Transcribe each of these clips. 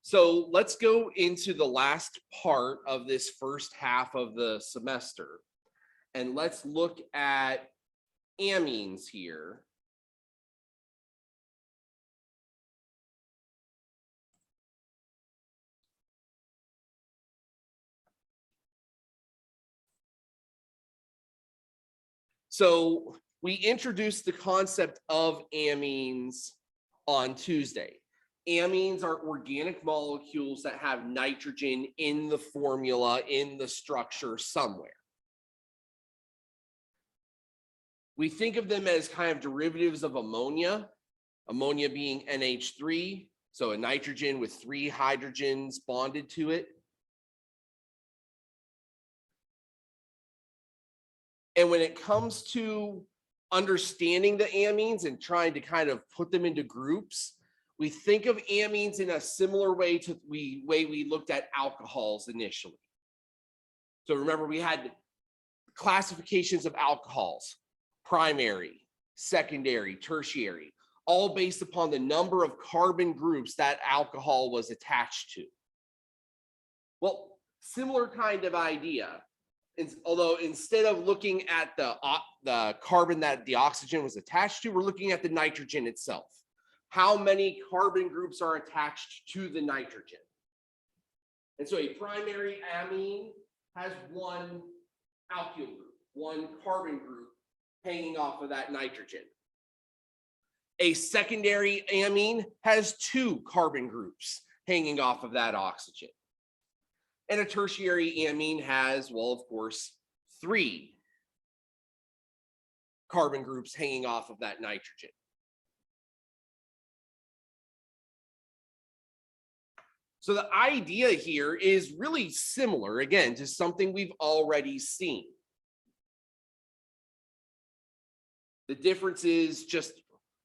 So let's go into the last part of this first half of the semester. And let's look at amines here. So we introduced the concept of amines on Tuesday. Amines are organic molecules that have nitrogen in the formula, in the structure somewhere. We think of them as kind of derivatives of ammonia, ammonia being NH3, so a nitrogen with 3 hydrogens bonded to it. And when it comes to understanding the amines and trying to kind of put them into groups, we think of amines in a similar way to the way we looked at alcohols initially. So remember, we had classifications of alcohols: primary, secondary, tertiary, all based upon the number of carbon groups that alcohol was attached to. Well, similar kind of idea. Although instead of looking at the carbon that the oxygen was attached to, we're looking at the nitrogen itself. How many carbon groups are attached to the nitrogen? And so a primary amine has 1 alkyl group, 1 carbon group hanging off of that nitrogen. A secondary amine has 2 carbon groups hanging off of that oxygen. And a tertiary amine has, well, of course, 3 carbon groups hanging off of that nitrogen. So the idea here is really similar, again, to something we've already seen. The difference is just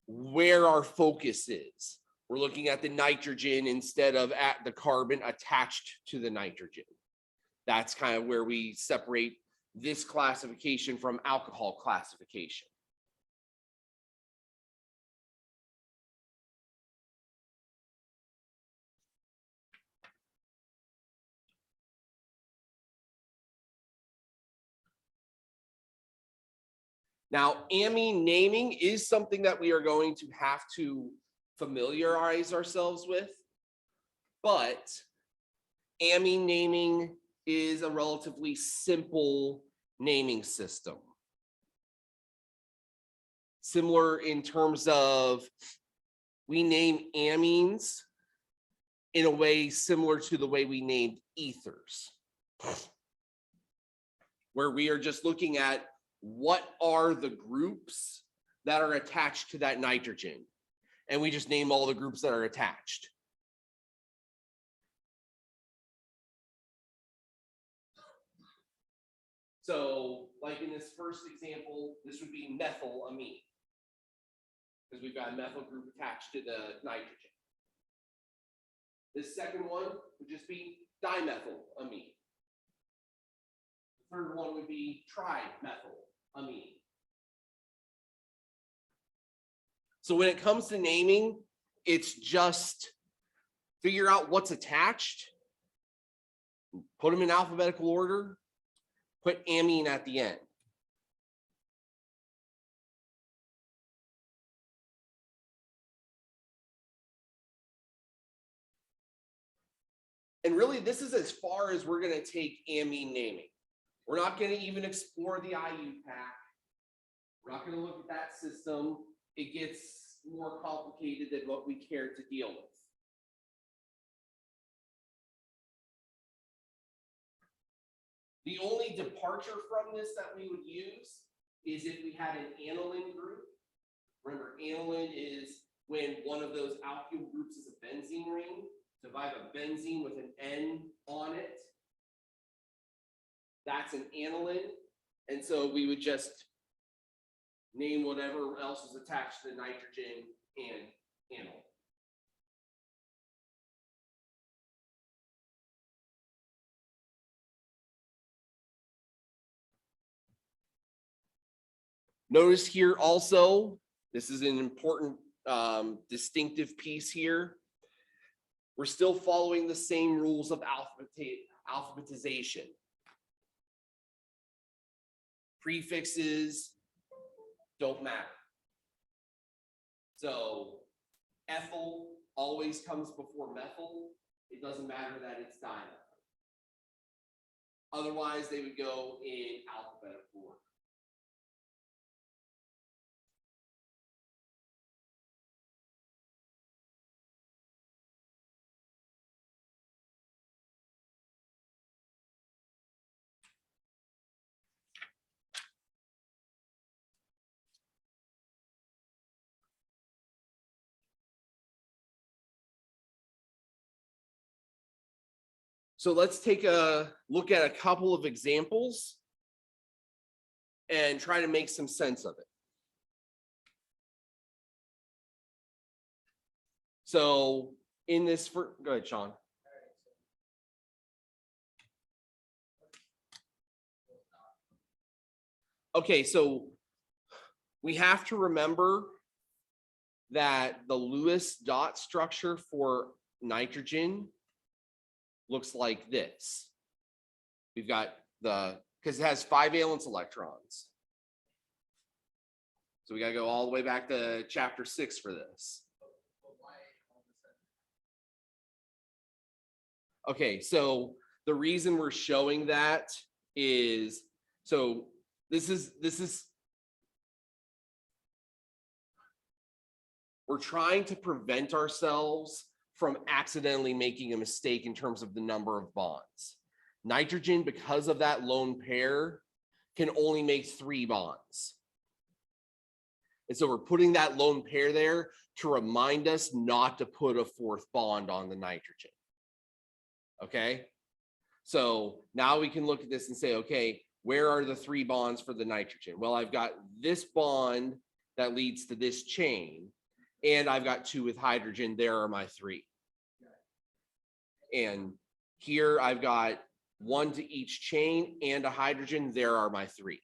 where our focus is. We're looking at the nitrogen instead of at the carbon attached to the nitrogen. That's kind of where we separate this classification from alcohol classification. Now, amine naming is something that we are going to have to familiarize ourselves with, but amine naming is a relatively simple naming system. Similar in terms of we name amines in a way similar to the way we named ethers, where we are just looking at what are the groups that are attached to that nitrogen, and we just name all the groups that are attached. So like in this first example, this would be methylamine, because we've got a methyl group attached to the nitrogen. This second one would just be dimethylamine. The third one would be trimethylamine. So when it comes to naming, it's just figure out what's attached, put them in alphabetical order, put amine at the end. And really, this is as far as we're going to take amine naming. We're not going to even explore the IUPAC. We're not going to look at that system. It gets more complicated than what we care to deal with. The only departure from this that we would use is if we had an aniline group. Remember, aniline is when one of those alkyl groups is a benzene ring. So if I have a benzene with an N on it, that's an aniline. And so we would just name whatever else is attached to the nitrogen and aniline. Notice here also, this is an important distinctive piece here. We're still following the same rules of alphabetization. Prefixes don't matter. So ethyl always comes before methyl. It doesn't matter that it's dimethyl. Otherwise, they would go in alphabetical order. So let's take a look at a couple of examples and try to make some sense of it. So in this, go ahead, Sean. Okay, so we have to remember that the Lewis dot structure for nitrogen looks like this. We've got because it has 5 valence electrons. So we got to go all the way back to chapter 6 for this. Okay, so the reason we're showing that is, so this is we're trying to prevent ourselves from accidentally making a mistake in terms of the number of bonds. Nitrogen, because of that lone pair, can only make 3 bonds. And so we're putting that lone pair there to remind us not to put a 4th bond on the nitrogen. Okay? So now we can look at this and say, okay, where are the 3 bonds for the nitrogen? Well, I've got this bond that leads to this chain, and I've got 2 with hydrogen. There are my 3. And here I've got 1 to each chain and a hydrogen. There are my 3.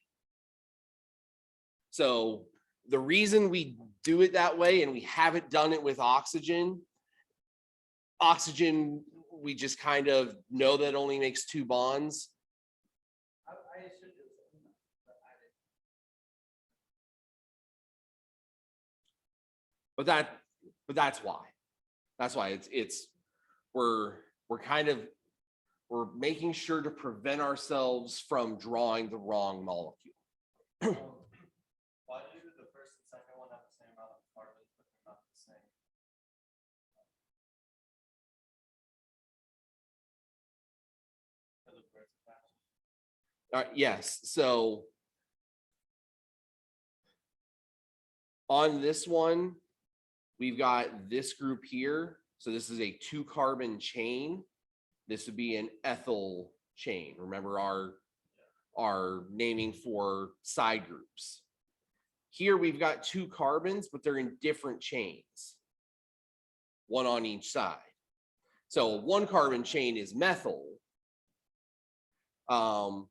So the reason we do it that way, and we haven't done it with oxygen, we just kind of know that only makes 2 bonds. But that's why. That's why we're making sure to prevent ourselves from drawing the wrong molecule. Why do the first and second one have the same amount of carbons, but they're not the same? Yes. So on this one, we've got this group here. So this is a 2-carbon chain. This would be an ethyl chain. Remember our naming for side groups. Here we've got 2 carbons, but they're in different chains, 1 on each side. So a 1-carbon chain is methyl. So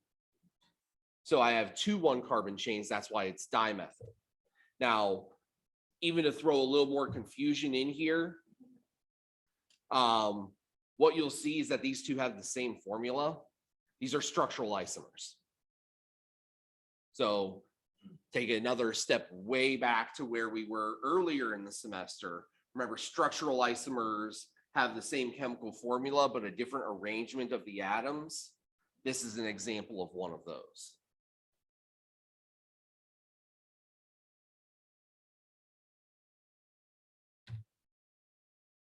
I have 2 1-carbon chains. That's why it's dimethyl. Now, even to throw a little more confusion in here, what you'll see is that these 2 have the same formula. These are structural isomers. So take another step way back to where we were earlier in the semester. Remember, structural isomers have the same chemical formula, but a different arrangement of the atoms. This is an example of one of those.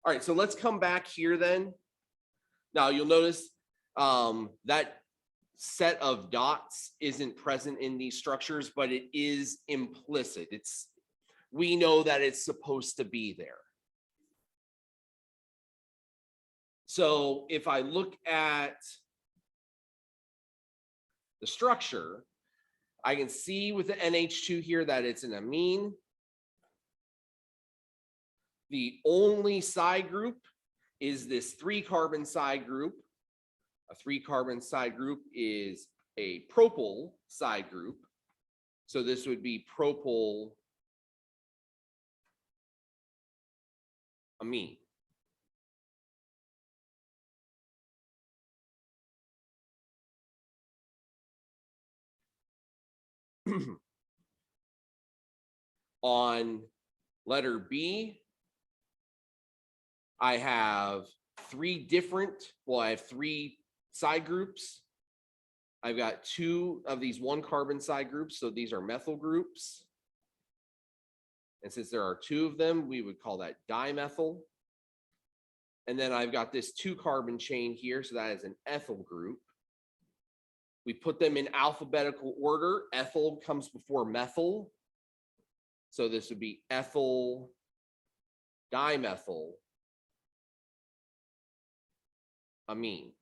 All right, so let's come back here then. Now you'll notice that set of dots isn't present in these structures, but it is implicit. We know that it's supposed to be there. So if I look at the structure, I can see with the NH2 here that it's an amine. The only side group is this 3-carbon side group. A 3-carbon side group is a propyl side group. So this would be propyl amine. On letter B, I have I have three side groups. I've got two of these one carbon side groups, so these are methyl groups. And since there are two of them, we would call that dimethyl. And then I've got this 2 carbon chain here, so that is an ethyl group. We put them in alphabetical order. Ethyl comes before methyl. So this would be ethyl dimethyl amine.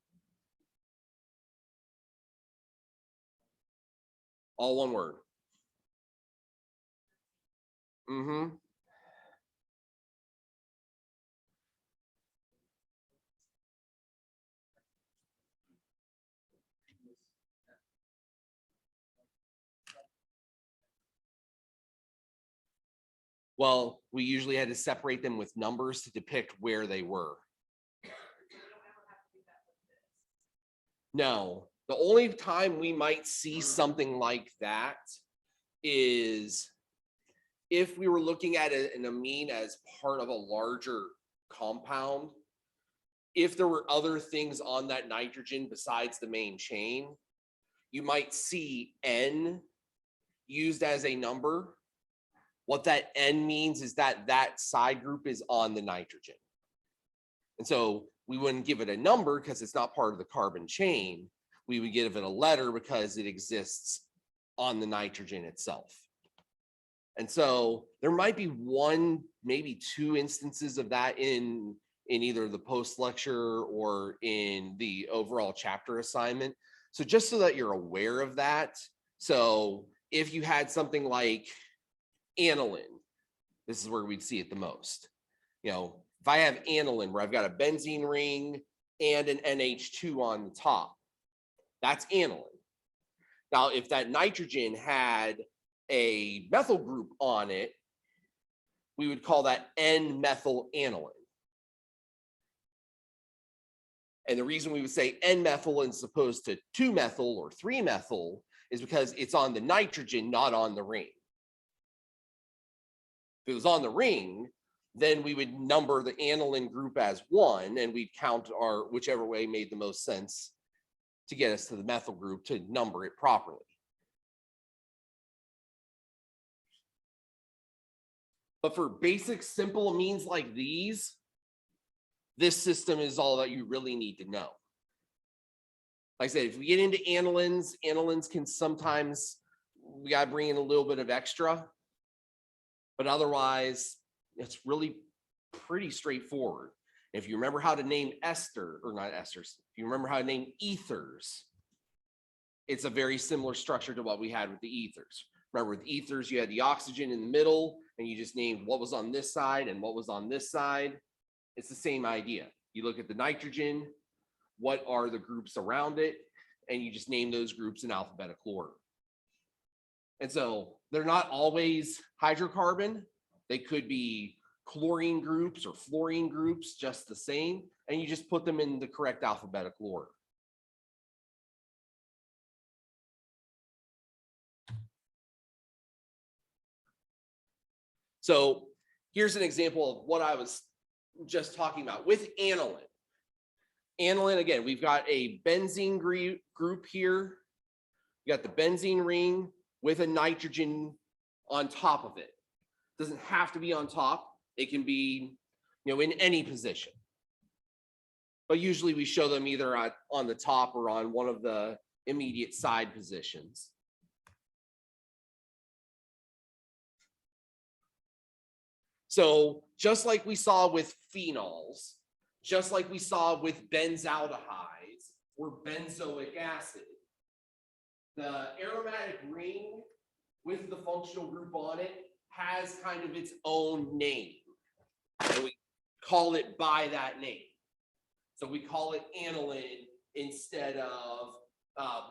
All one word. Well, we usually had to separate them with numbers to depict where they were. No, the only time we might see something like that is if we were looking at an amine as part of a larger compound. If there were other things on that nitrogen besides the main chain, you might see N used as a number. What that N means is that that side group is on the nitrogen. And so we wouldn't give it a number because it's not part of the carbon chain. We would give it a letter because it exists on the nitrogen itself. And so there might be one, maybe 2 instances of that in either the post lecture or in the overall chapter assignment. So just so that you're aware of that. So if you had something like aniline, this is where we'd see it the most. You know, if I have aniline where I've got a benzene ring and an NH2 on the top, that's aniline. Now, if that nitrogen had a methyl group on it, we would call that N-methyl aniline. And the reason we would say N-methyl as opposed to 2-methyl or 3-methyl is because it's on the nitrogen, not on the ring. If it was on the ring, then we would number the aniline group as 1, and we'd count our whichever way made the most sense to get us to the methyl group to number it properly. But for basic simple amines like these, this system is all that you really need to know. Like I said, if we get into anilines can sometimes, we got to bring in a little bit of extra, but otherwise it's really pretty straightforward. If you remember how to name ester, or not esters, if you remember how to name ethers, it's a very similar structure to what we had with the ethers. Remember with ethers, you had the oxygen in the middle and you just named what was on this side and what was on this side. It's the same idea. You look at the nitrogen, what are the groups around it, and you just name those groups in alphabetical order. And so they're not always hydrocarbon. They could be chlorine groups or fluorine groups, just the same, and you just put them in the correct alphabetical order. So here's an example of what I was just talking about with aniline. Aniline, again, we've got a benzene group here. You got the benzene ring with a nitrogen on top of it. Doesn't have to be on top. It can be, in any position. But usually we show them either on the top or on one of the immediate side positions. So just like we saw with phenols, just like we saw with benzaldehydes or benzoic acid, the aromatic ring with the functional group on it has kind of its own name. And we call it by that name. So we call it aniline instead of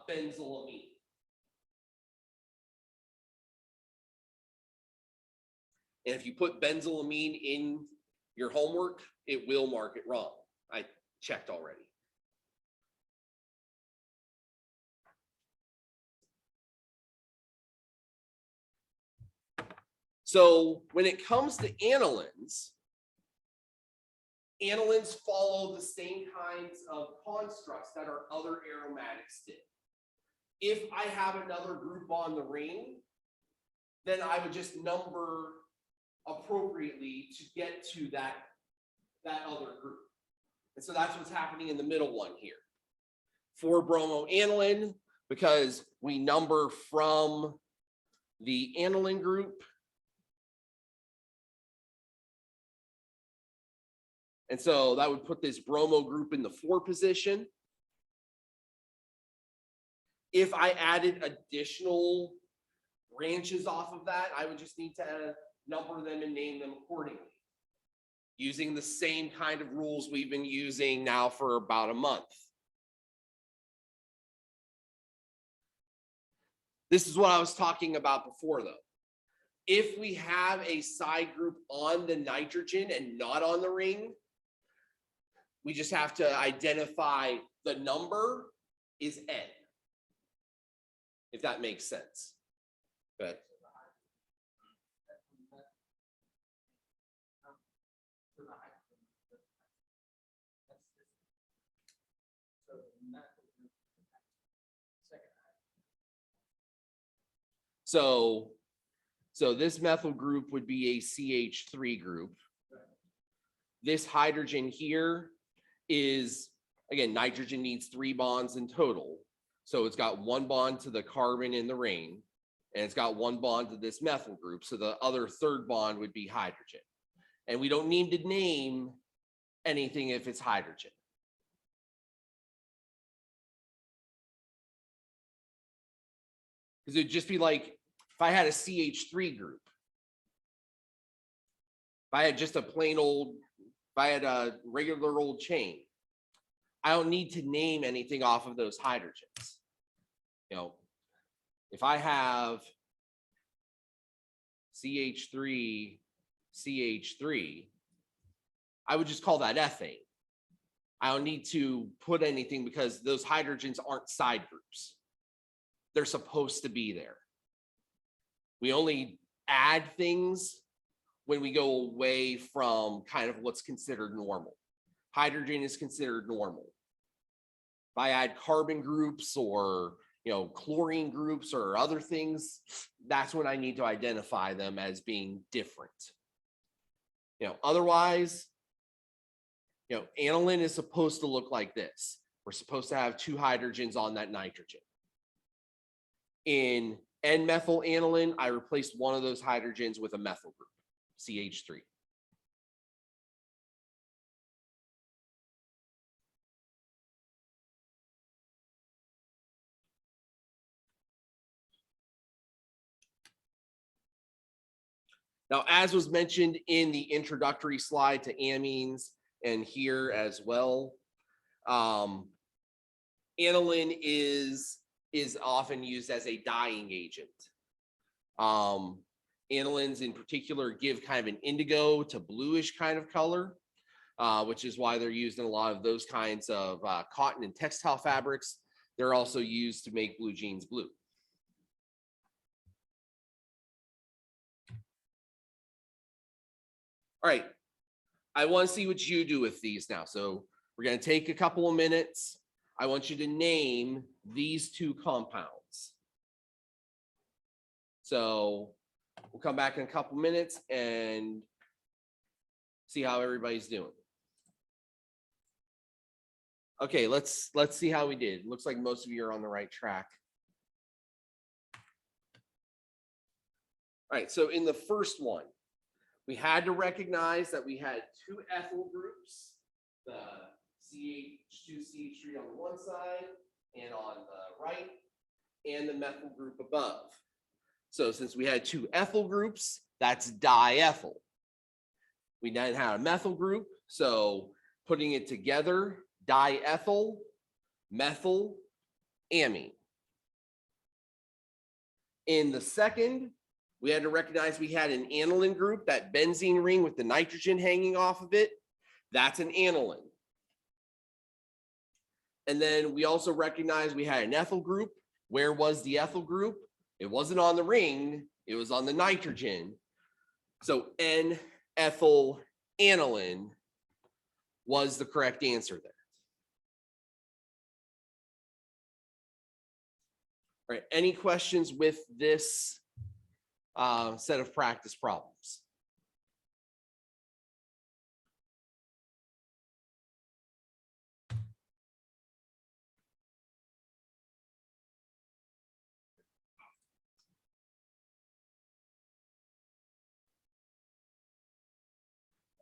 benzylamine. And if you put benzylamine in your homework, it will mark it wrong. I checked already. So when it comes to anilines, anilines follow the same kinds of constructs that our other aromatics did. If I have another group on the ring, then I would just number appropriately to get to that other group. And so that's what's happening in the middle one here. 4-bromoaniline, because we number from the aniline group. And so that would put this bromo group in the 4 position. If I added additional branches off of that, I would just need to number them and name them accordingly, using the same kind of rules we've been using now for about a month. This is what I was talking about before, though. If we have a side group on the nitrogen and not on the ring, we just have to identify the number is N, if that makes sense. Good. So this methyl group would be a CH3 group. This hydrogen here is, again, nitrogen needs 3 bonds in total. So it's got 1 bond to the carbon in the ring, and it's got 1 bond to this methyl group. So the other 3rd bond would be hydrogen. And we don't need to name anything if it's hydrogen. Because it'd just be like, if I had a CH3 group, if I had just a plain old, if I had a regular old chain, I don't need to name anything off of those hydrogens. You know, if I have CH3, CH3, I would just call that ethane. I don't need to put anything because those hydrogens aren't side groups. They're supposed to be there. We only add things when we go away from kind of what's considered normal. Hydrogen is considered normal. If I add carbon groups or chlorine groups or other things, that's when I need to identify them as being different. Otherwise, aniline is supposed to look like this. We're supposed to have 2 hydrogens on that nitrogen. In N-methyl aniline, I replaced one of those hydrogens with a methyl group, CH3. Now, as was mentioned in the introductory slide to amines and here as well, aniline is often used as a dyeing agent. Anilines in particular give kind of an indigo to bluish kind of color, which is why they're used in a lot of those kinds of cotton and textile fabrics. They're also used to make blue jeans blue. All right, I want to see what you do with these now. So we're going to take a couple of minutes. I want you to name these 2 compounds. So we'll come back in a couple minutes and see how everybody's doing. Okay, let's see how we did. It looks like most of you are on the right track. All right, so in the first one, we had to recognize that we had 2 ethyl groups, the CH2CH3 on the one side and on the right, and the methyl group above. So since we had 2 ethyl groups, that's diethyl. We then had a methyl group, so putting it together, diethyl, methyl, amine. In the second, we had to recognize we had an aniline group, that benzene ring with the nitrogen hanging off of it. That's an aniline. And then we also recognized we had an ethyl group. Where was the ethyl group? It wasn't on the ring, it was on the nitrogen. So N-ethyl aniline was the correct answer there. All right, any questions with this set of practice problems?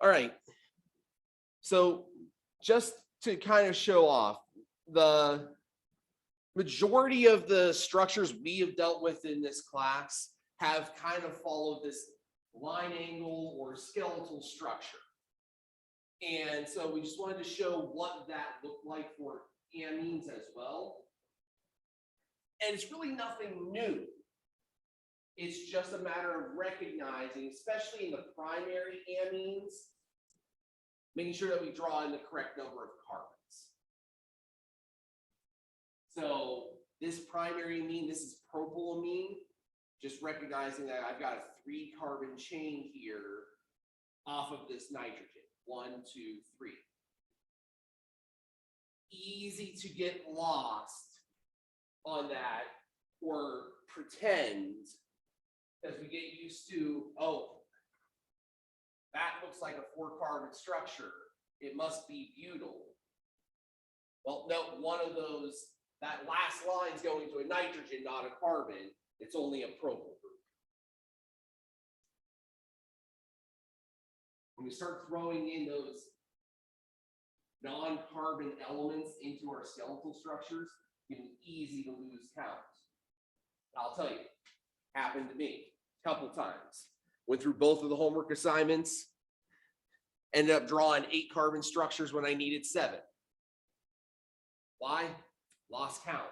All right, so just to kind of show off, the majority of the structures we have dealt with in this class have kind of followed this line angle or skeletal structure. And so we just wanted to show what that looked like for amines as well. And it's really nothing new. It's just a matter of recognizing, especially in the primary amines, making sure that we draw in the correct number of carbons. So this primary amine, this is propylamine, just recognizing that I've got a 3-carbon chain here off of this nitrogen. 1, 2, 3. Easy to get lost on that or pretend as we get used to, oh, that looks like a 4-carbon structure. It must be butyl. Well, no, one of those, that last line is going to a nitrogen, not a carbon. It's only a propyl group. When we start throwing in those non-carbon elements into our skeletal structures, it can be easy to lose count. I'll tell you, happened to me a couple times. Went through both of the homework assignments, ended up drawing 8 carbon structures when I needed 7. Why? Lost count.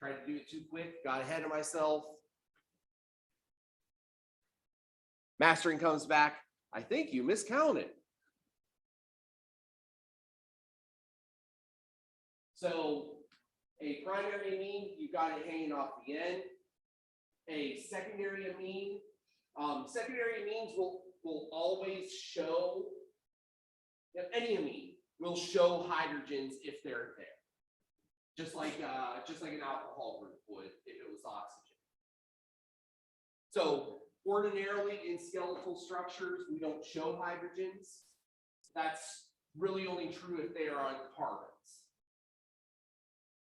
Tried to do it too quick, got ahead of myself. Mastering comes back, I think you miscounted. So a primary amine, you got it hanging off the end. A secondary amine, secondary amines will always show, any amine will show hydrogens if they're there. Just like an alcohol group would if it was oxygen. So ordinarily in skeletal structures, we don't show hydrogens. That's really only true if they are on carbons.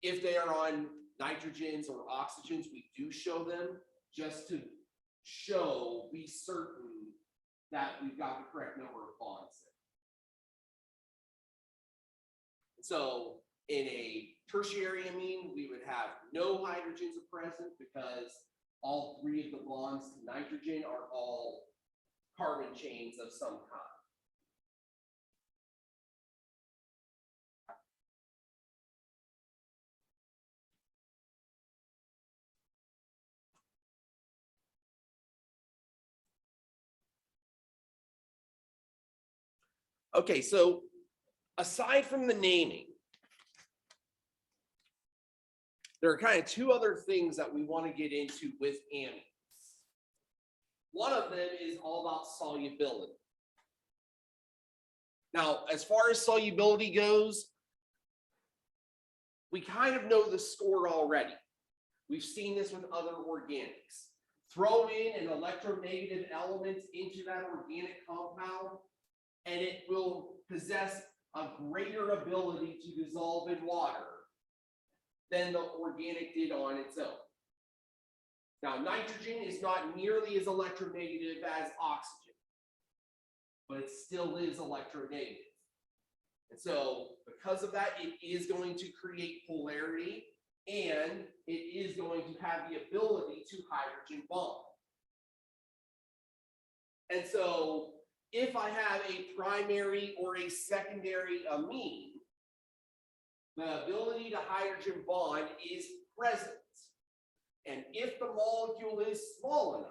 If they are on nitrogens or oxygens, we do show them just to be certain that we've got the correct number of bonds there. So in a tertiary amine, we would have no hydrogens present because all 3 of the bonds to nitrogen are all carbon chains of some kind. Okay, so aside from the naming, there are kind of 2 other things that we want to get into with amines. One of them is all about solubility. Now, as far as solubility goes, we kind of know the score already. We've seen this with other organics. Throw in an electronegative element into that organic compound, and it will possess a greater ability to dissolve in water than the organic did on its own. Now, nitrogen is not nearly as electronegative as oxygen, but it still is electronegative. And so because of that, it is going to create polarity, and it is going to have the ability to hydrogen bond. And so if I have a primary or a secondary amine, the ability to hydrogen bond is present. And if the molecule is small enough,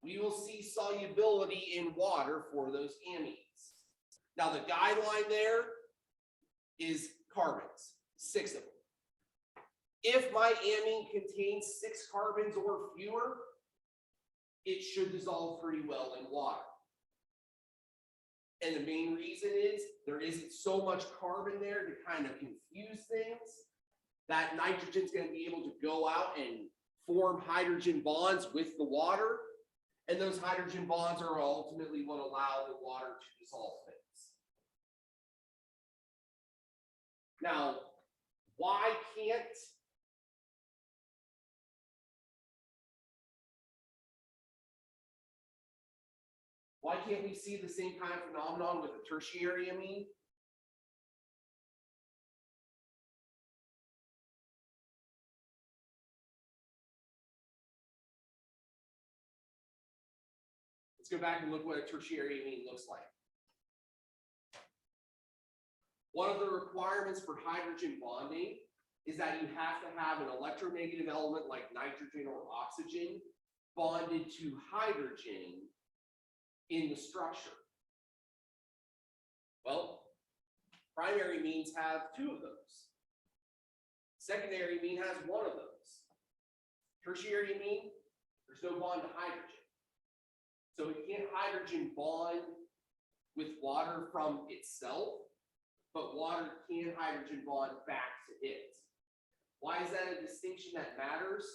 we will see solubility in water for those amines. Now, the guideline there is carbons, 6 of them. If my amine contains 6 carbons or fewer, it should dissolve pretty well in water. And the main reason is there isn't so much carbon there to kind of confuse things. That nitrogen is going to be able to go out and form hydrogen bonds with the water. And those hydrogen bonds are ultimately what allow the water to dissolve things. Now, why can't we see the same kind of phenomenon with a tertiary amine? Let's go back and look what a tertiary amine looks like. One of the requirements for hydrogen bonding is that you have to have an electronegative element like nitrogen or oxygen bonded to hydrogen in the structure. Well, primary amines have 2 of those. Secondary amine has 1 of those. Tertiary amine, there's no bond to hydrogen. So it can't hydrogen bond with water from itself, but water can hydrogen bond back to it. Why is that a distinction that matters?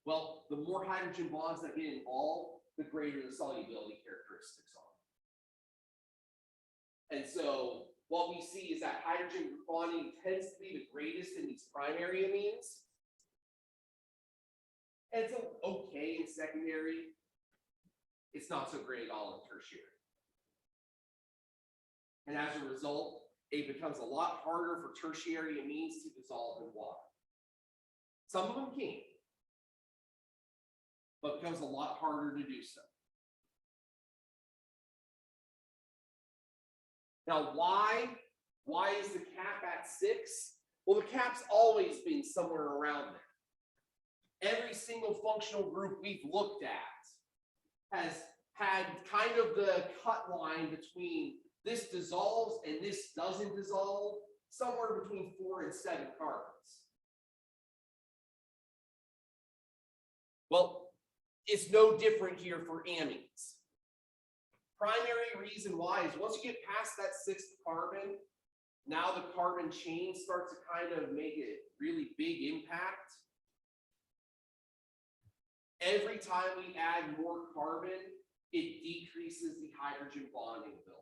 Well, the more hydrogen bonds that get involved, the greater the solubility characteristics are. And so what we see is that hydrogen bonding tends to be the greatest in these primary amines. And it's okay in secondary. It's not so great at all in tertiary. And as a result, it becomes a lot harder for tertiary amines to dissolve in water. Some of them can, but it becomes a lot harder to do so. Now, why is the cap at 6? Well, the cap's always been somewhere around there. Every single functional group we've looked at has had kind of the cut line between this dissolves and this doesn't dissolve, somewhere between 4 and 7 carbons. Well, it's no different here for amines. Primary reason why is once you get past that 6th carbon, now the carbon chain starts to kind of make a really big impact. Every time we add more carbon, it decreases the hydrogen bonding ability.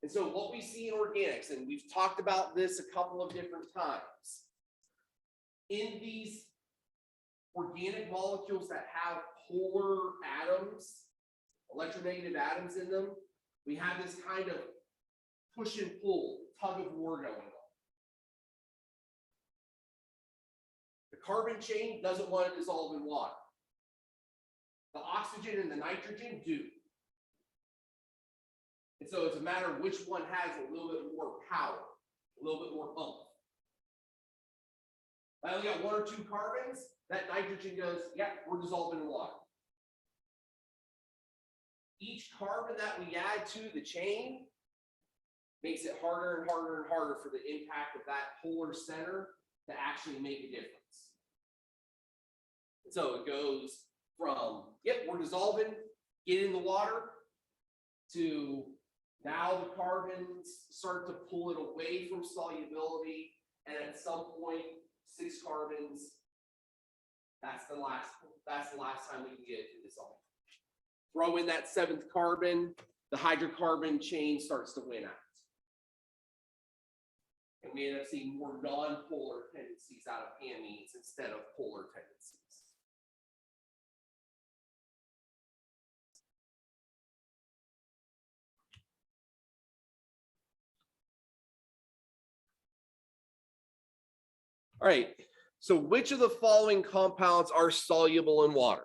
And so what we see in organics, and we've talked about this a couple of different times, in these organic molecules that have polar atoms, electronegative atoms in them, we have this kind of push and pull, tug of war going on. The carbon chain doesn't want to dissolve in water. The oxygen and the nitrogen do. And so it's a matter of which one has a little bit more power, a little bit more oomph. I only got 1 or 2 carbons, that nitrogen goes, yeah, we're dissolving in water. Each carbon that we add to the chain makes it harder and harder and harder for the impact of that polar center to actually make a difference. And so it goes from, yep, we're dissolving, get in the water, to now the carbons start to pull it away from solubility, and at some point, 6 carbons, that's the last time we can get it to dissolve. Throw in that 7th carbon, the hydrocarbon chain starts to win out. And we end up seeing more non-polar tendencies out of amines instead of polar tendencies. All right, so which of the following compounds are soluble in water?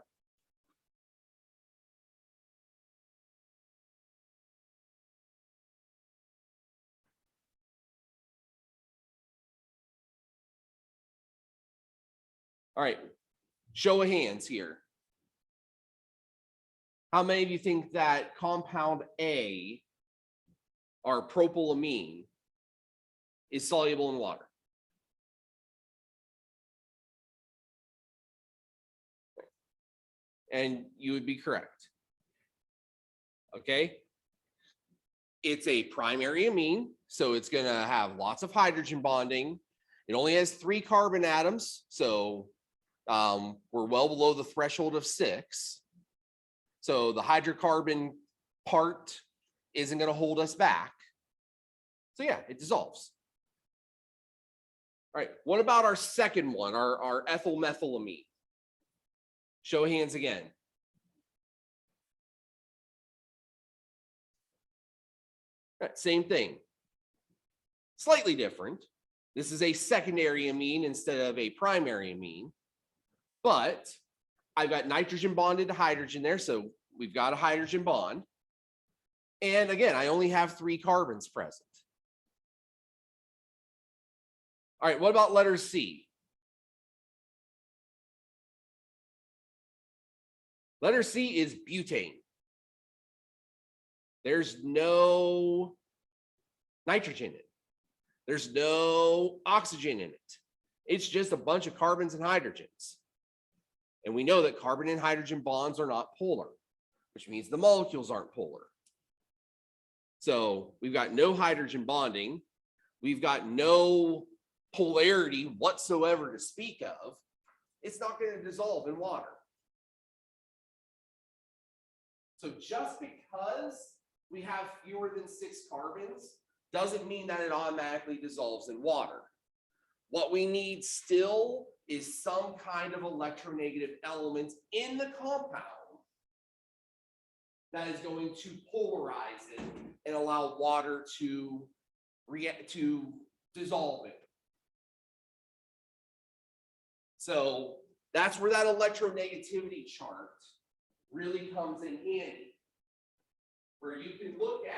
All right, show of hands here. How many of you think that compound A, our propylamine, is soluble in water? And you would be correct. Okay. It's a primary amine, so it's going to have lots of hydrogen bonding. It only has 3 carbon atoms, so we're well below the threshold of 6. So the hydrocarbon part isn't going to hold us back. So yeah, it dissolves. All right, what about our second one, our ethyl methylamine? Show of hands again. All right, same thing. Slightly different. This is a secondary amine instead of a primary amine. But I've got nitrogen bonded to hydrogen there, so we've got a hydrogen bond. And again, I only have 3 carbons present. All right, what about letter C? Letter C is butane. There's no nitrogen in it. There's no oxygen in it. It's just a bunch of carbons and hydrogens. And we know that carbon and hydrogen bonds are not polar, which means the molecules aren't polar. So we've got no hydrogen bonding. We've got no polarity whatsoever to speak of. It's not going to dissolve in water. So just because we have fewer than 6 carbons doesn't mean that it automatically dissolves in water. What we need still is some kind of electronegative element in the compound that is going to polarize it and allow water to react to dissolve it. So that's where that electronegativity chart really comes in handy, where you can look at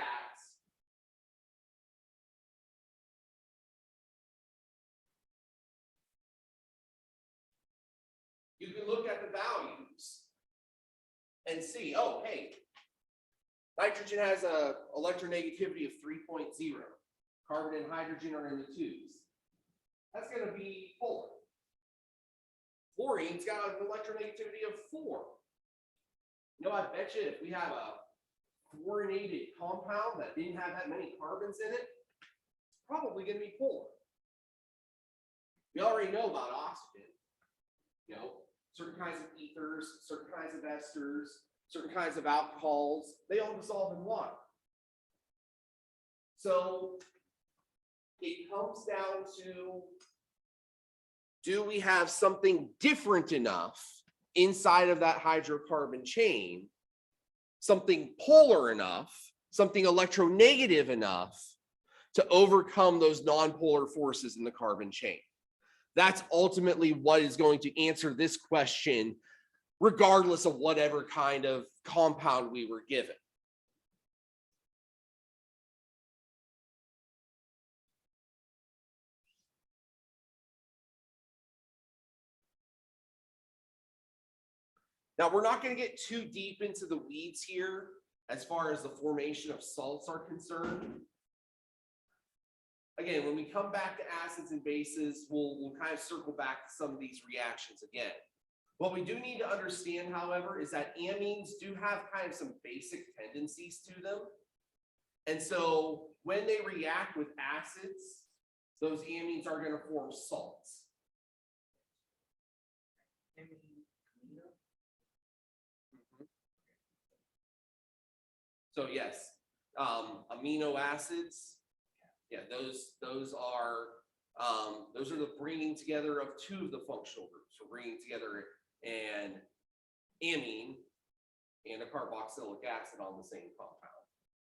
the values and see, oh, hey, nitrogen has a electronegativity of 3.0. Carbon and hydrogen are in the 2s. That's going to be polar. Fluorine's got an electronegativity of 4. You know, I bet you if we have a fluorinated compound that didn't have that many carbons in it, it's probably going to be polar. We already know about oxygen. You know, certain kinds of ethers, certain kinds of esters, certain kinds of alcohols, they all dissolve in water. So it comes down to, do we have something different enough inside of that hydrocarbon chain, something polar enough, something electronegative enough to overcome those nonpolar forces in the carbon chain? That's ultimately what is going to answer this question, regardless of whatever kind of compound we were given. Now, we're not going to get too deep into the weeds here as far as the formation of salts are concerned. Again, when we come back to acids and bases, we'll kind of circle back to some of these reactions again. What we do need to understand, however, is that amines do have kind of some basic tendencies to them. And so when they react with acids, those amines are going to form salts. So yes, amino acids, yeah, those are the bringing together of 2 of the functional groups. We're bringing together an amine and a carboxylic acid on the same compound,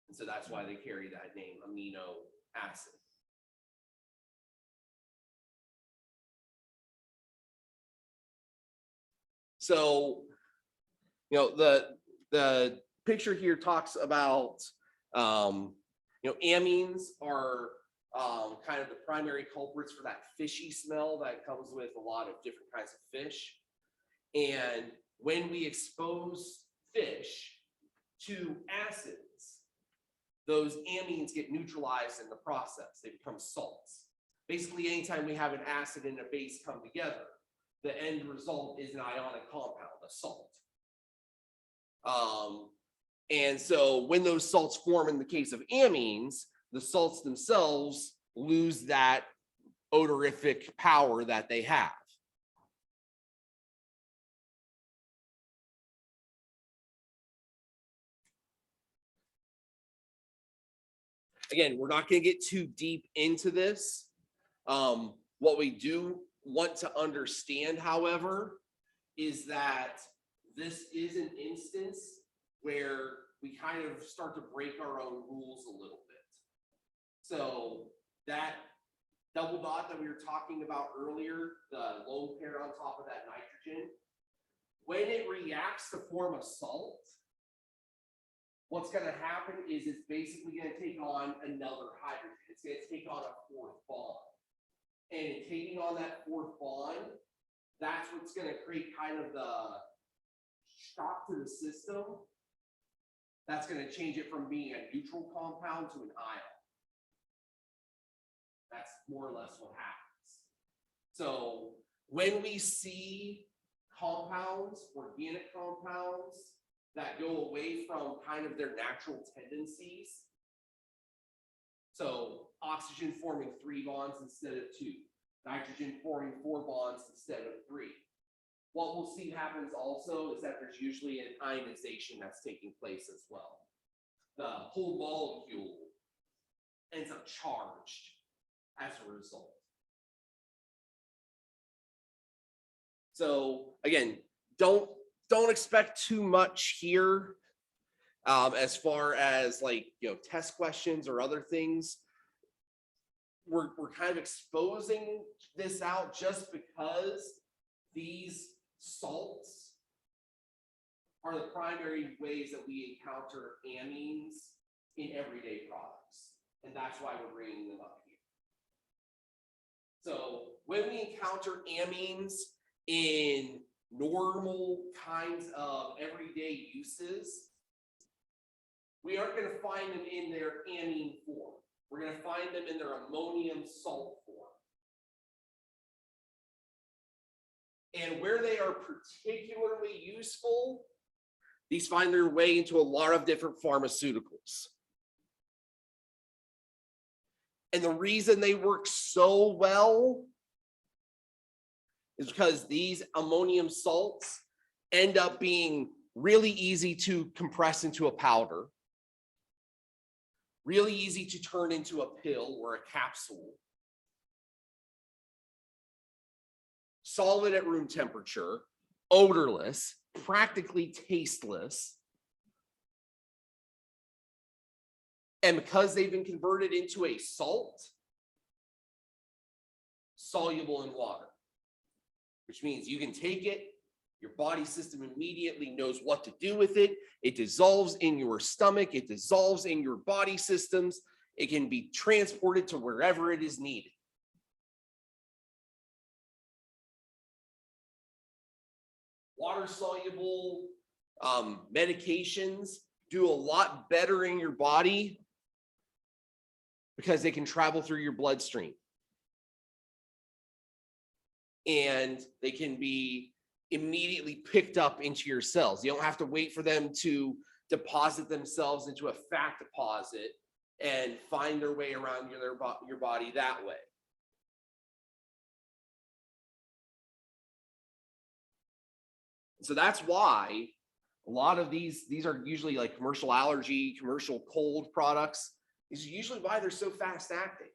and so that's why they carry that name, amino acid. So, you know, the picture here talks about, you know, amines are kind of the primary culprits for that fishy smell that comes with a lot of different kinds of fish. And when we expose fish to acids, those amines get neutralized in the process. They become salts. Basically, anytime we have an acid and a base come together, the end result is an ionic compound, a salt. And so when those salts form in the case of amines, the salts themselves lose that odorific power that they have. Again, we're not going to get too deep into this. What we do want to understand, however, is that this is an instance where we kind of start to break our own rules a little bit. So that double dot that we were talking about earlier, the lone pair on top of that nitrogen, when it reacts to form a salt, what's going to happen is it's basically going to take on another hydrogen. It's going to take on a fourth bond. And in taking on that fourth bond, that's what's going to create kind of the shock to the system. That's going to change it from being a neutral compound to an ion. That's more or less what happens. So when we see compounds, organic compounds, that go away from kind of their natural tendencies. So oxygen forming 3 bonds instead of 2, nitrogen forming 4 bonds instead of 3. What we'll see happens also is that there's usually an ionization that's taking place as well. The whole molecule ends up charged as a result. So again, don't expect too much here as far as like, test questions or other things. We're kind of exposing this out just because these salts are the primary ways that we encounter amines in everyday products. And that's why we're bringing them up here. So when we encounter amines in normal kinds of everyday uses, we aren't going to find them in their amine form. We're going to find them in their ammonium salt form. And where they are particularly useful, these find their way into a lot of different pharmaceuticals. And the reason they work so well is because these ammonium salts end up being really easy to compress into a powder, really easy to turn into a pill or a capsule, solid at room temperature, odorless, practically tasteless. And because they've been converted into a salt, soluble in water, which means you can take it, your body system immediately knows what to do with it. It dissolves in your stomach. It dissolves in your body systems. It can be transported to wherever it is needed. Water-soluble medications do a lot better in your body because they can travel through your bloodstream. And they can be immediately picked up into your cells. You don't have to wait for them to deposit themselves into a fat deposit and find their way around your body that way. So that's why a lot of these are usually like commercial allergy, commercial cold products. This is usually why they're so fast acting.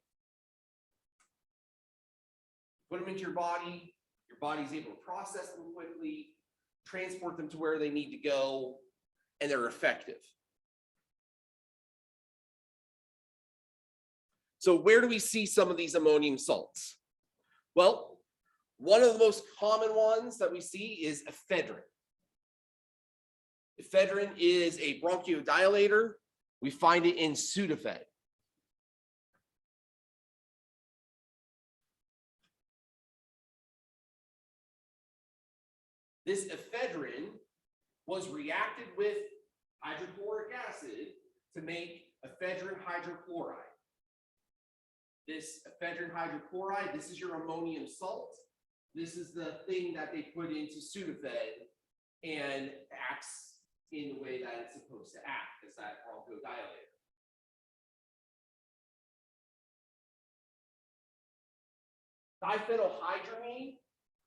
Put them into your body's able to process them quickly, transport them to where they need to go, and they're effective. So where do we see some of these ammonium salts? Well, one of the most common ones that we see is ephedrine. Ephedrine is a bronchodilator. We find it in Sudafed. This ephedrine was reacted with hydrochloric acid to make ephedrine hydrochloride. This ephedrine hydrochloride, this is your ammonium salt. This is the thing that they put into Sudafed and acts in the way that it's supposed to act as that bronchodilator. Diphenylhydramine,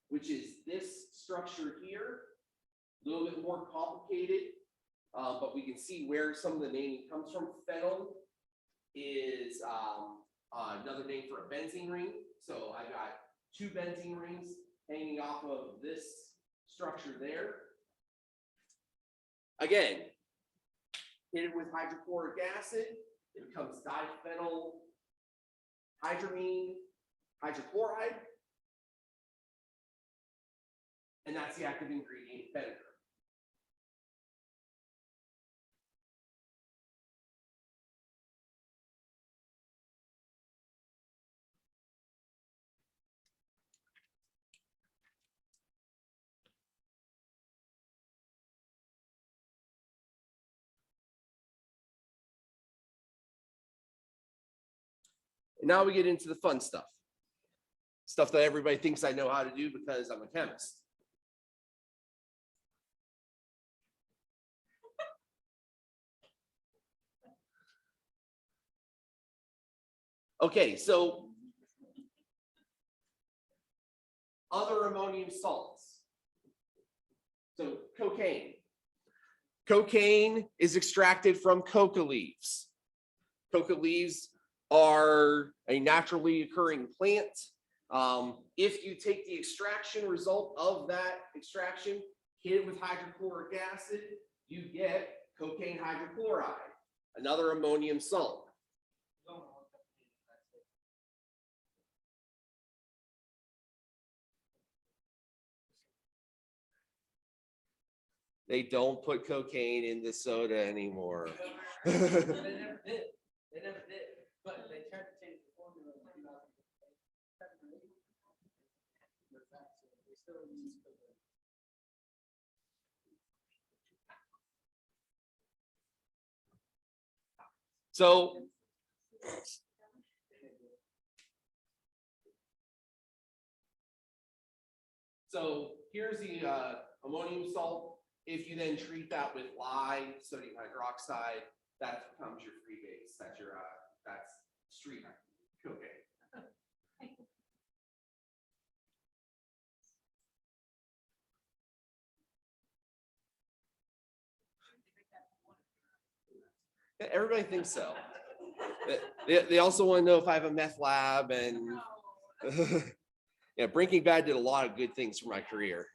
which is this structure here, a little bit more complicated, but we can see where some of the naming comes from. Phenyl is another name for a benzene ring. So I got 2 benzene rings hanging off of this structure there. Again, hit it with hydrochloric acid, it becomes diphenylhydramine hydrochloride, and that's the active ingredient, vinegar. And now we get into the fun stuff. Stuff that everybody thinks I know how to do because I'm a chemist. Okay, so other ammonium salts. So cocaine. Cocaine is extracted from coca leaves. Coca leaves are a naturally occurring plant. If you take the extraction result of that extraction, hit it with hydrochloric acid, you get cocaine hydrochloride, another ammonium salt. They don't put cocaine in the soda anymore. They never did. They never did. But they tried to change the formula in 2007 or 8. They still use cocaine. So here's the ammonium salt. If you then treat that with lye, sodium hydroxide, that becomes your free base. That's your that's street cocaine. Yeah, everybody thinks so. They also want to know if I have a meth lab, and yeah, Breaking Bad did a lot of good things for my career.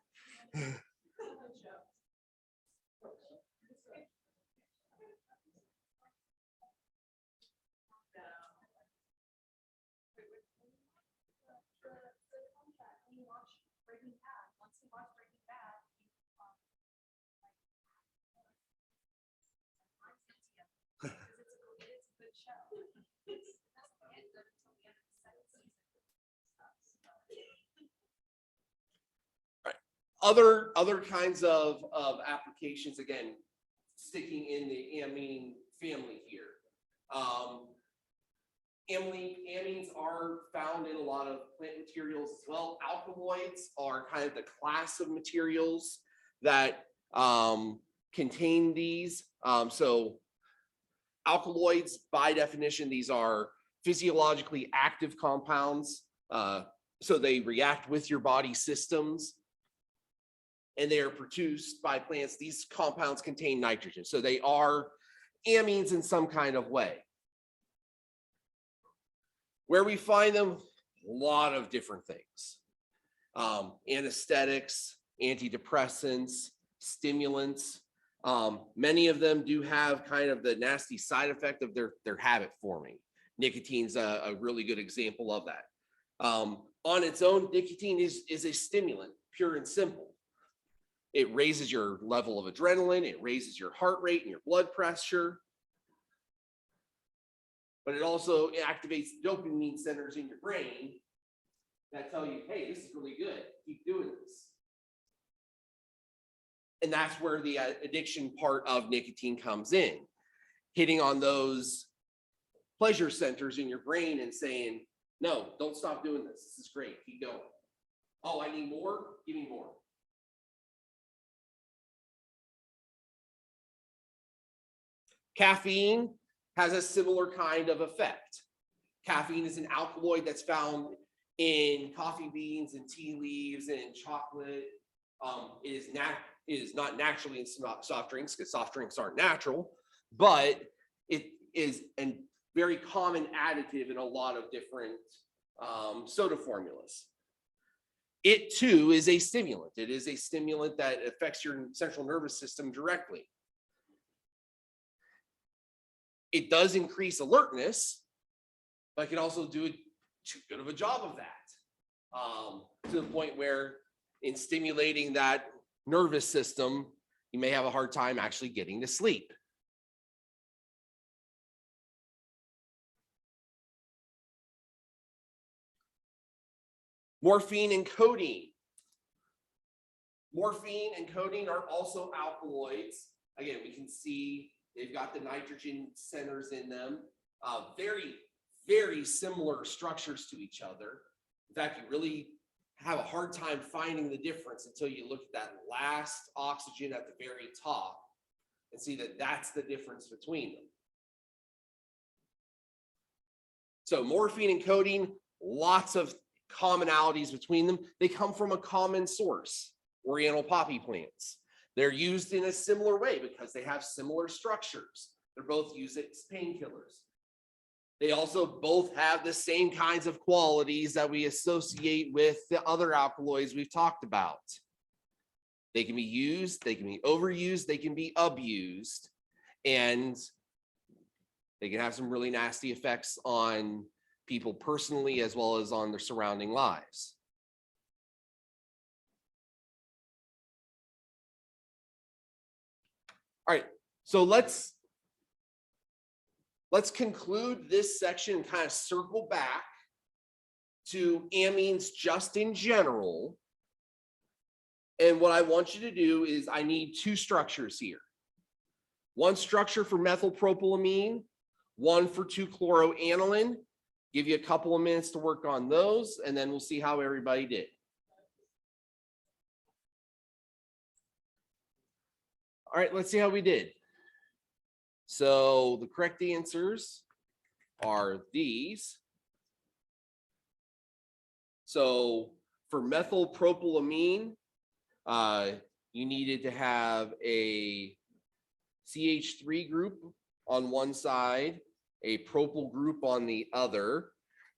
Other kinds of applications, again, sticking in the amine family here. Amines are found in a lot of plant materials as well. Alkaloids are kind of the class of materials that contain these. So alkaloids, by definition, these are physiologically active compounds. So they react with your body systems, and they are produced by plants. These compounds contain nitrogen, so they are amines in some kind of way. Where we find them, a lot of different things. Anesthetics, antidepressants, stimulants. Many of them do have kind of the nasty side effect of their habit forming. Nicotine's a really good example of that. On its own, nicotine is a stimulant, pure and simple. It raises your level of adrenaline, it raises your heart rate and your blood pressure. But it also activates dopamine centers in your brain that tell you, hey, this is really good, keep doing this. And that's where the addiction part of nicotine comes in, hitting on those pleasure centers in your brain and saying, no, don't stop doing this. This is great, keep going. Oh, I need more, give me more. Caffeine has a similar kind of effect. Caffeine is an alkaloid that's found in coffee beans and tea leaves and chocolate. It is not naturally in soft drinks because soft drinks aren't natural, but it is a very common additive in a lot of different soda formulas. It too is a stimulant. It is a stimulant that affects your central nervous system directly. It does increase alertness, but it can also do too good of a job of that, to the point where in stimulating that nervous system, you may have a hard time actually getting to sleep. Morphine and codeine. Morphine and codeine are also alkaloids. Again, we can see they've got the nitrogen centers in them. Very, very similar structures to each other. In fact, you really have a hard time finding the difference until you look at that last oxygen at the very top and see that that's the difference between them. So morphine and codeine, lots of commonalities between them. They come from a common source, oriental poppy plants. They're used in a similar way because they have similar structures. They're both used as painkillers. They also both have the same kinds of qualities that we associate with the other alkaloids we've talked about. They can be used, they can be overused, they can be abused, and they can have some really nasty effects on people personally as well as on their surrounding lives. All right, so let's conclude this section and kind of circle back to amines just in general. And what I want you to do is I need two structures here. One structure for methylpropylamine, one for 2-chloroaniline. Give you a couple of minutes to work on those, and then we'll see how everybody did. All right, let's see how we did. So the correct answers are these. So for methylpropylamine, you needed to have a CH3 group on one side, a propyl group on the other,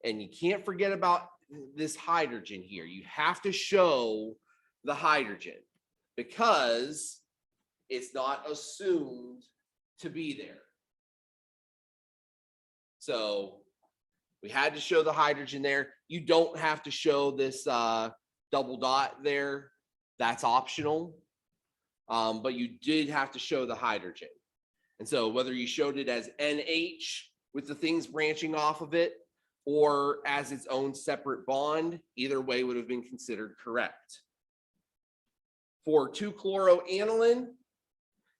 and you can't forget about this hydrogen here. You have to show the hydrogen because it's not assumed to be there. So we had to show the hydrogen there. You don't have to show this double dot there. That's optional, but you did have to show the hydrogen. And so whether you showed it as NH with the things branching off of it or as its own separate bond, either way would have been considered correct. For 2-chloroaniline,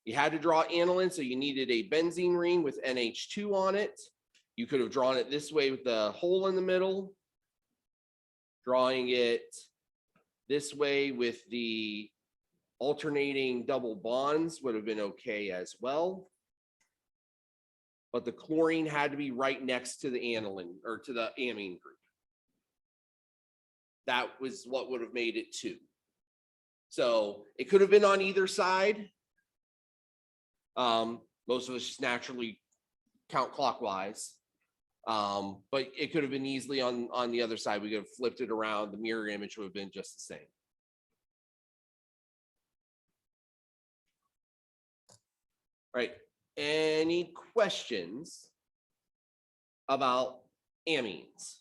you had to draw aniline, so you needed a benzene ring with NH2 on it. You could have drawn it this way with the hole in the middle, drawing it this way with the alternating double bonds would have been okay as well. But the chlorine had to be right next to the aniline or to the amine group. That was what would have made it 2. So it could have been on either side. Most of us just naturally count clockwise. But it could have been easily on the other side. We could have flipped it around. The mirror image would have been just the same. All right. Any questions about amines?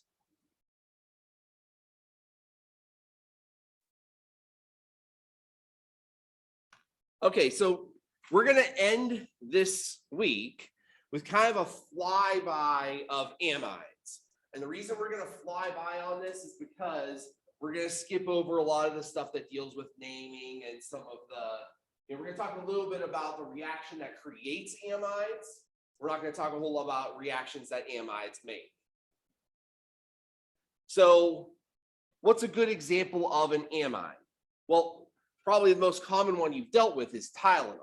Okay, so we're going to end this week with kind of a flyby of amides. And the reason we're going to fly by on this is because we're going to skip over a lot of the stuff that deals with naming and some of the, we're going to talk a little bit about the reaction that creates amides. We're not going to talk a whole lot about reactions that amides make. So what's a good example of an amide? Well, probably the most common one you've dealt with is Tylenol.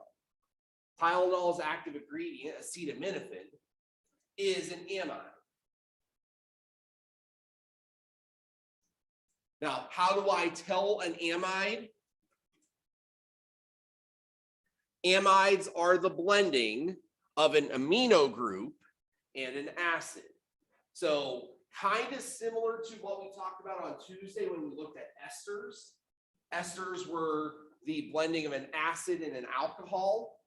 Tylenol's active ingredient, acetaminophen, is an amide. Now, how do I tell an amide? Amides are the blending of an amino group and an acid. So kind of similar to what we talked about on Tuesday when we looked at esters. Esters were the blending of an acid and an alcohol.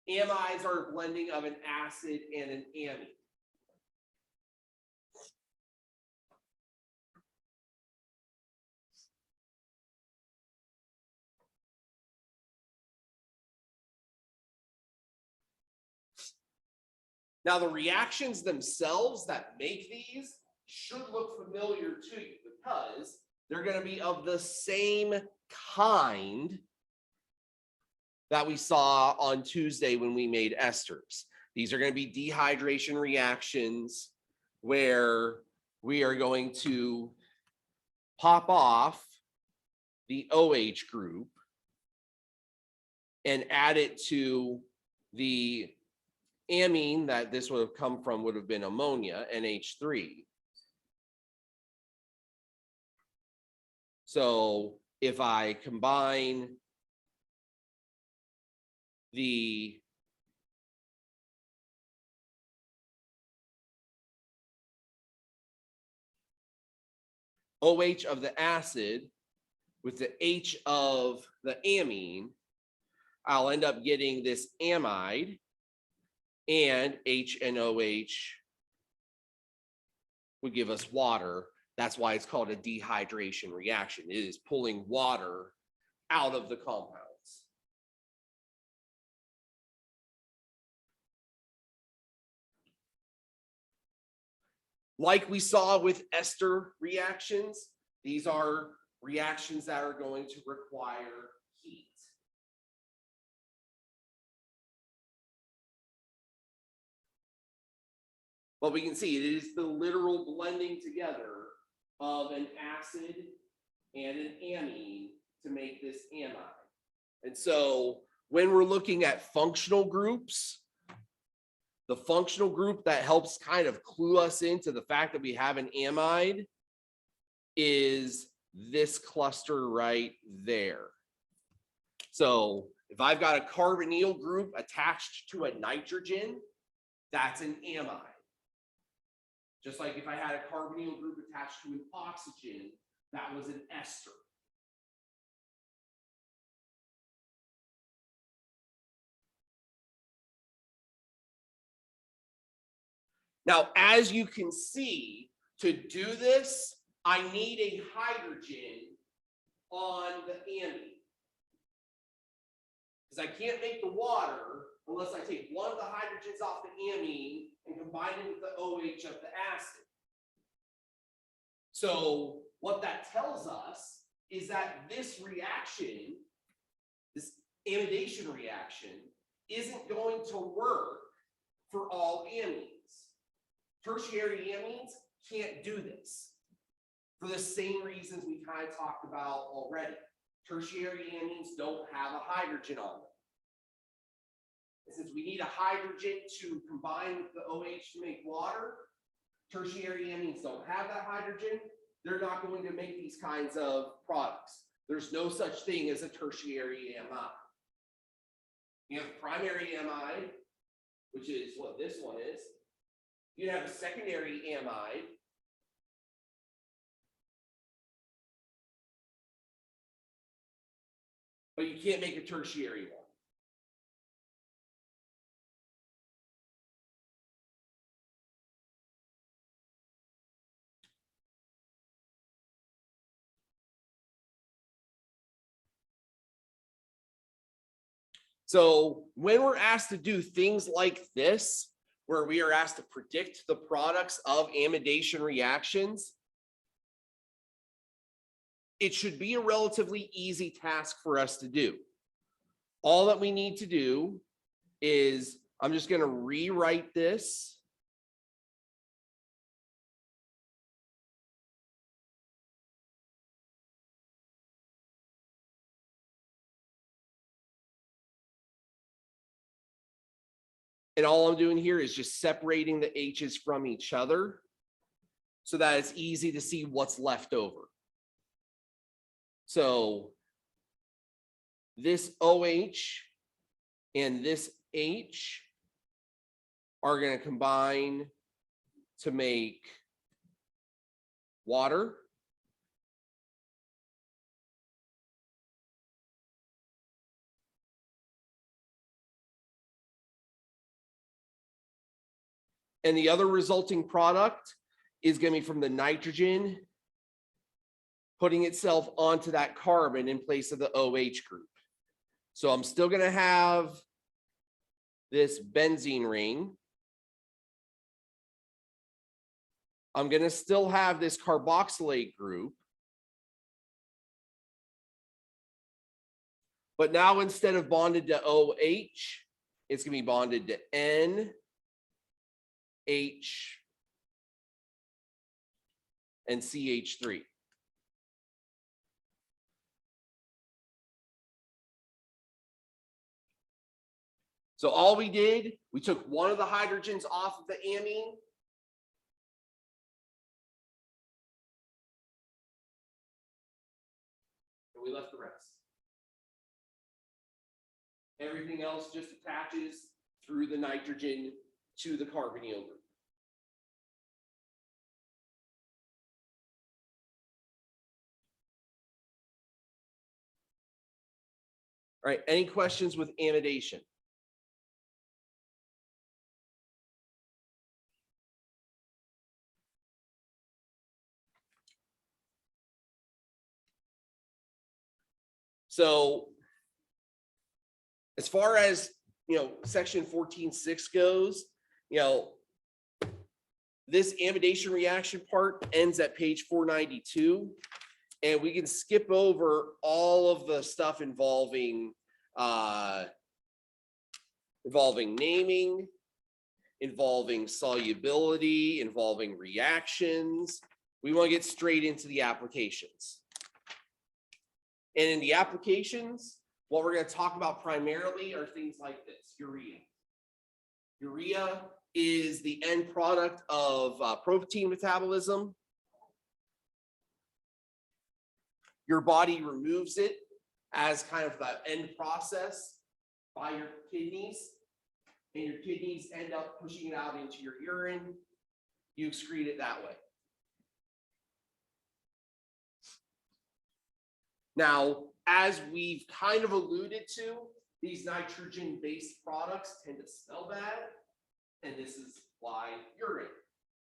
Amides are a blending of an acid and an amine. Now, the reactions themselves that make these should look familiar to you because they're going to be of the same kind that we saw on Tuesday when we made esters. These are going to be dehydration reactions where we are going to pop off the OH group and add it to the amine that this would have come from would have been ammonia, NH3. So if I combine the OH of the acid with the H of the amine, I'll end up getting this amide, and H and OH would give us water. That's why it's called a dehydration reaction. It is pulling water out of the compounds. Like we saw with ester reactions, these are reactions that are going to require heat. But we can see it is the literal blending together of an acid and an amine to make this amide. And so when we're looking at functional groups, the functional group that helps kind of clue us into the fact that we have an amide is this cluster right there. So if I've got a carbonyl group attached to a nitrogen, that's an amide. Just like if I had a carbonyl group attached to an oxygen, that was an ester. Now, as you can see, to do this, I need a hydrogen on the amine. Because I can't make the water unless I take one of the hydrogens off the amine and combine it with the OH of the acid. So what that tells us is that this reaction, this amidation reaction, isn't going to work for all amines. Tertiary amines can't do this for the same reasons we kind of talked about already. Tertiary amines don't have a hydrogen on them. And since we need a hydrogen to combine with the OH to make water, tertiary amines don't have that hydrogen. They're not going to make these kinds of products. There's no such thing as a tertiary amide. You have primary amide, which is what this one is. You have a secondary amide. But you can't make a tertiary one. So when we're asked to do things like this, where we are asked to predict the products of amidation reactions, it should be a relatively easy task for us to do. All that we need to do is, I'm just going to rewrite this. And all I'm doing here is just separating the H's from each other so that it's easy to see what's left over. So this OH and this H are going to combine to make water. And the other resulting product is going to be from the nitrogen putting itself onto that carbon in place of the OH group. So I'm still going to have this benzene ring. I'm going to still have this carboxylate group. But now instead of bonded to OH, it's going to be bonded to N, H, and CH3. So all we did, we took one of the hydrogens off of the amine. And we left the rest. Everything else just attaches through the nitrogen to the carbonyl group. All right, any questions with amidation? So as far as, section 14.6 goes, this amidation reaction part ends at page 492, and we can skip over all of the stuff involving naming, involving solubility, involving reactions. We want to get straight into the applications. And in the applications, what we're going to talk about primarily are things like this: urea. Urea is the end product of protein metabolism. Your body removes it as kind of the end process by your kidneys, and your kidneys end up pushing it out into your urine. You excrete it that way. Now, as we've kind of alluded to, these nitrogen-based products tend to smell bad, and this is why urine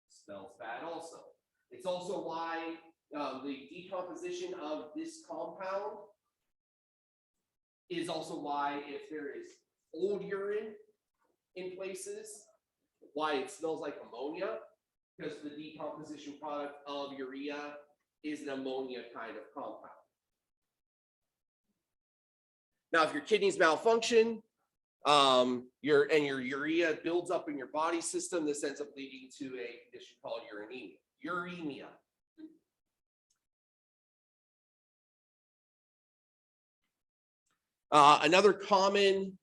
smells bad also. It's also why the decomposition of this compound is also why, if there is old urine in places, why it smells like ammonia, because the decomposition product of urea is an ammonia kind of compound. Now, if your kidneys malfunction, your urea builds up in your body system, this ends up leading to a condition called uremia. Another common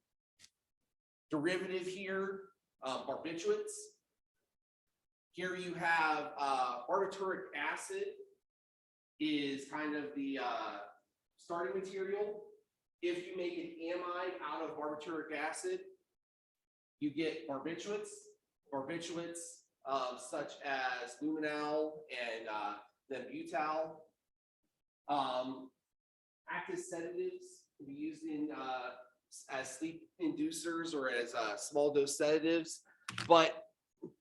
derivative here, barbiturates. Here you have barbituric acid is kind of the starting material. If you make an amide out of barbituric acid, you get barbiturates such as luminal and then butyl. Active sedatives can be used in as sleep inducers or as small dose sedatives, but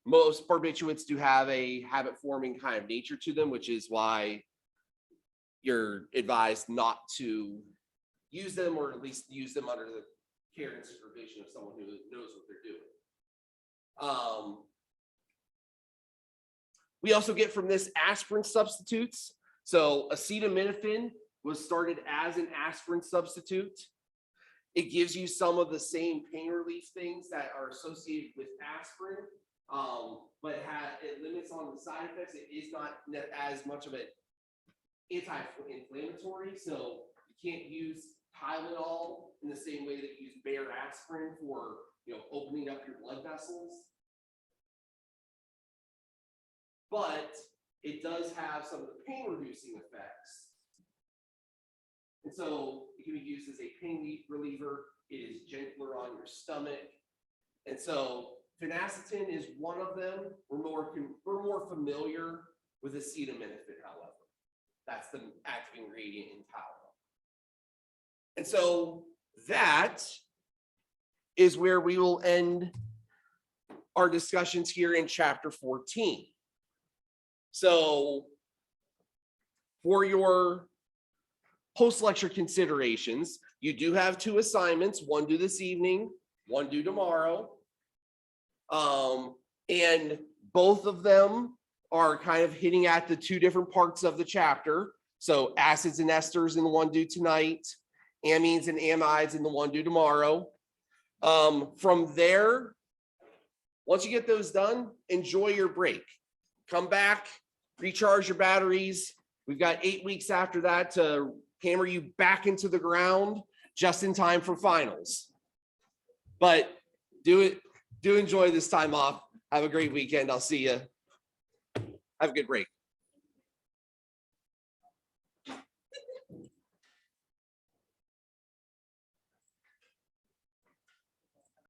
most barbiturates do have a habit forming kind of nature to them, which is why you're advised not to use them, or at least use them under the care and supervision of someone who knows what they're doing. We also get from this aspirin substitutes. So acetaminophen was started as an aspirin substitute. It gives you some of the same pain relief things that are associated with aspirin, but it limits on the side effects. It is not as much of an anti-inflammatory, so you can't use Tylenol in the same way that you use Bayer aspirin for opening up your blood vessels. But it does have some of the pain reducing effects. And so it can be used as a pain reliever. It is gentler on your stomach. And so phenacetin is one of them. We're more familiar with acetaminophen, however. That's the active ingredient in Tylenol. And so that is where we will end our discussions here in chapter 14. So for your post-lecture considerations, you do have 2 assignments, one due this evening, one due tomorrow. And both of them are kind of hitting at the 2 different parts of the chapter. So acids and esters in the one due tonight, amines and amides in the one due tomorrow. From there, once you get those done, enjoy your break. Come back, recharge your batteries. We've got 8 weeks after that to hammer you back into the ground just in time for finals. But do enjoy this time off. Have a great weekend. I'll see you. Have a good break.